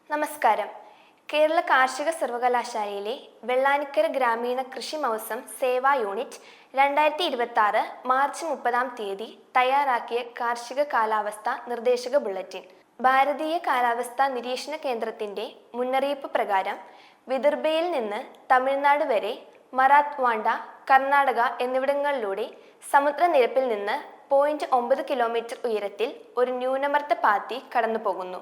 നമസ്കാരം. കേരള കാർഷിക സർവകലാശാലയിലെ വെള്ളാനിക്കര ഗ്രാമീണ കൃഷി മൗസം സേവാ യൂണിറ്റ് 2026 മാർച്ച് 30 തയ്യാറാക്കിയ കാർഷിക കാലാവസ്ഥ നിർദ്ദേശക ബുള്ളറ്റിൻ. ഭാരതീയ കാലാവസ്ഥാ നിരീക്ഷണ കേന്ദ്രത്തിന്റെ മുന്നറിയിപ്പ് പ്രകാരം വിദർഭയിൽ നിന്ന് തമിഴ്നാട് വരെ, മറാത്ത്വാഡ, കർണാടക എന്നിവിടങ്ങളിലൂടെ സമുദ്രനിരപ്പിൽ നിന്ന് 0.9 കിലോമീറ്റർ ഉയരത്തിൽ ഒരു ന്യൂനമർദ്ദ പാത്തി കടന്നുപോകുന്നു.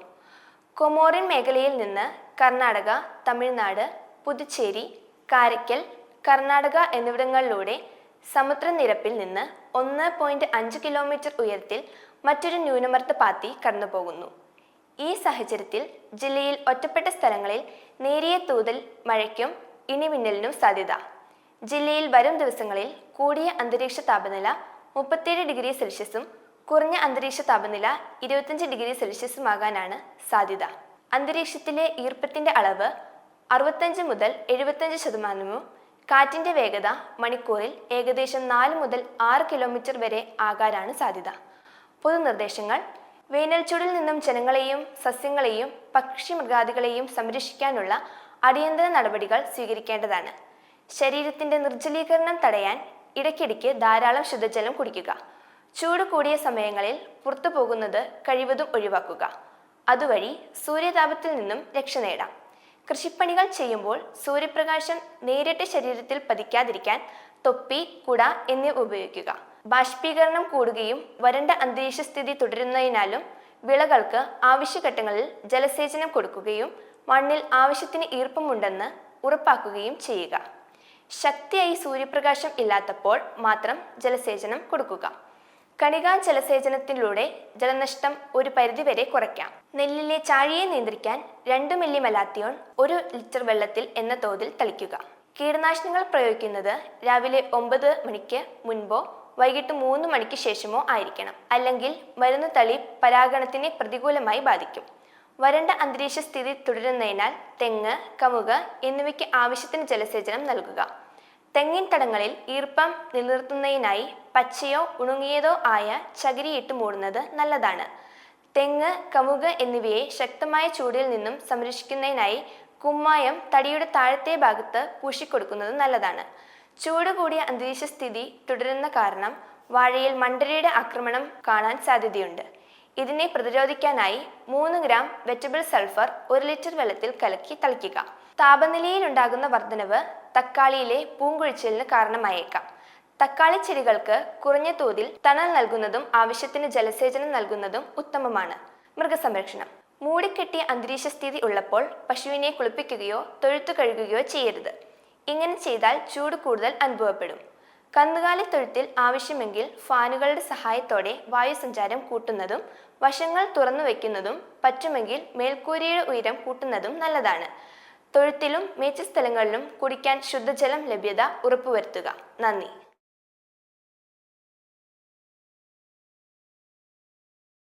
കൊമോറിൻ മേഖലയിൽ നിന്ന് കർണാടക, തമിഴ്നാട്, പുതുച്ചേരി, കാരയ്ക്കൽ, കർണാടക എന്നിവിടങ്ങളിലൂടെ സമുദ്രനിരപ്പിൽ നിന്ന് 1.5 കിലോമീറ്റർ ഉയരത്തിൽ മറ്റൊരു ന്യൂനമർദ്ദ പാത്തി കടന്നുപോകുന്നു. ഈ സാഹചര്യത്തിൽ ജില്ലയിൽ ഒറ്റപ്പെട്ട സ്ഥലങ്ങളിൽ നേരിയ തോതിൽ മഴയ്ക്കും ഇടിമിന്നലിനും സാധ്യത. ജില്ലയിൽ വരും ദിവസങ്ങളിൽ കൂടിയ അന്തരീക്ഷ താപനില 37 ഡിഗ്രി സെൽഷ്യസും കുറഞ്ഞ അന്തരീക്ഷ താപനില 25 ഡിഗ്രി സെൽഷ്യസുമാകാനാണ് സാധ്യത. അന്തരീക്ഷത്തിലെ ഈർപ്പത്തിന്റെ അളവ് 65 മുതൽ 75%, കാറ്റിന്റെ വേഗത മണിക്കൂറിൽ ഏകദേശം 4 മുതൽ 6 കിലോമീറ്റർ വരെ ആകാനാണ് സാധ്യത. പൊതുനിർദ്ദേശങ്ങൾ: വേനൽച്ചൂടിൽ നിന്നും ജനങ്ങളെയും സസ്യങ്ങളെയും പക്ഷിമൃഗാദികളെയും സംരക്ഷിക്കാനുള്ള അടിയന്തര നടപടികൾ സ്വീകരിക്കേണ്ടതാണ്. ശരീരത്തിന്റെ നിർജ്ജലീകരണം തടയാൻ ഇടയ്ക്കിടയ്ക്ക് ധാരാളം ശുദ്ധജലം കുടിക്കുക. ചൂട് കൂടിയ സമയങ്ങളിൽ പുറത്തു പോകുന്നത് കഴിവതും ഒഴിവാക്കുക. അതുവഴി സൂര്യതാപത്തിൽ നിന്നും രക്ഷ നേടാം. കൃഷിപ്പണികൾ ചെയ്യുമ്പോൾ സൂര്യപ്രകാശം നേരിട്ട് ശരീരത്തിൽ പതിക്കാതിരിക്കാൻ തൊപ്പി, കുട എന്നിവ ഉപയോഗിക്കുക. ബാഷ്പീകരണം കൂടുകയും വരണ്ട അന്തരീക്ഷ സ്ഥിതി തുടരുന്നതിനാലും വിളകൾക്ക് ആവശ്യഘട്ടങ്ങളിൽ ജലസേചനം കൊടുക്കുകയും മണ്ണിൽ ആവശ്യത്തിന് ഈർപ്പമുണ്ടെന്ന് ഉറപ്പാക്കുകയും ചെയ്യുക. ശക്തിയായി സൂര്യപ്രകാശം ഇല്ലാത്തപ്പോൾ മാത്രം ജലസേചനം കൊടുക്കുക. കണികാ ജലസേചനത്തിലൂടെ ജലനഷ്ടം ഒരു പരിധിവരെ കുറയ്ക്കാം. നെല്ലിലെ ചാഴിയെ നിയന്ത്രിക്കാൻ 2 മില്ലി മെലാത്തിയോൺ 1 ലിറ്റർ വെള്ളത്തിൽ എന്ന തോതിൽ തളിക്കുക. കീടനാശിനികൾ പ്രയോഗിക്കുന്നത് രാവിലെ 9 മണിക്ക് മുൻപോ വൈകിട്ട് 3 മണിക്ക് ശേഷമോ ആയിരിക്കണം. അല്ലെങ്കിൽ മരുന്ന് തളി പരാഗണത്തിനെ പ്രതികൂലമായി ബാധിക്കും. വരണ്ട അന്തരീക്ഷ സ്ഥിതി തുടരുന്നതിനാൽ തെങ്ങ്, കമുക് എന്നിവയ്ക്ക് ആവശ്യത്തിന് ജലസേചനം നൽകുക. തെങ്ങിൻ തടങ്ങളിൽ ഈർപ്പം നിലനിർത്തുന്നതിനായി പച്ചയോ ഉണങ്ങിയതോ ആയ ചകിരിയിട്ട് മൂടുന്നത് നല്ലതാണ്. തെങ്ങ്, കമുക് എന്നിവയെ ശക്തമായ ചൂടിൽ നിന്നും സംരക്ഷിക്കുന്നതിനായി കുമ്മായം തടിയുടെ താഴത്തെ ഭാഗത്ത് പൂശിക്കൊടുക്കുന്നത് നല്ലതാണ്. ചൂട് കൂടിയ അന്തരീക്ഷ സ്ഥിതി തുടരുന്ന കാരണം വാഴയിൽ മണ്ടരിയുടെ ആക്രമണം കാണാൻ സാധ്യതയുണ്ട്. ഇതിനെ പ്രതിരോധിക്കാനായി 3 ഗ്രാം വെറ്റബിൾ സൾഫർ 1 ലിറ്റർ വെള്ളത്തിൽ കലക്കി തളിക്കുക. താപനിലയിൽ ഉണ്ടാകുന്ന വർധനവ് തക്കാളിയിലെ പൂങ്കുഴിച്ചിലിന് കാരണമായേക്കാം. തക്കാളി ചെടികൾക്ക് കുറഞ്ഞ തോതിൽ തണൽ നൽകുന്നതും ആവശ്യത്തിന് ജലസേചനം നൽകുന്നതും ഉത്തമമാണ്. മൃഗസംരക്ഷണം: മൂടിക്കെട്ടിയ അന്തരീക്ഷ സ്ഥിതി ഉള്ളപ്പോൾ പശുവിനെ കുളിപ്പിക്കുകയോ തൊഴുത്തു കഴുകുകയോ ചെയ്യരുത്. ഇങ്ങനെ ചെയ്താൽ ചൂട് കൂടുതൽ അനുഭവപ്പെടും. കന്നുകാലി തൊഴുത്തിൽ ആവശ്യമെങ്കിൽ ഫാനുകളുടെ സഹായത്തോടെ വായുസഞ്ചാരം കൂട്ടുന്നതും വശങ്ങൾ തുറന്നു വയ്ക്കുന്നതും പറ്റുമെങ്കിൽ മേൽക്കൂരയുടെ ഉയരം കൂട്ടുന്നതും നല്ലതാണ്. തൊഴുത്തിലും മേച്ചിസ്ഥലങ്ങളിലും കുടിക്കാൻ ശുദ്ധജലം ലഭ്യത ഉറപ്പുവരുത്തുക. നന്ദി.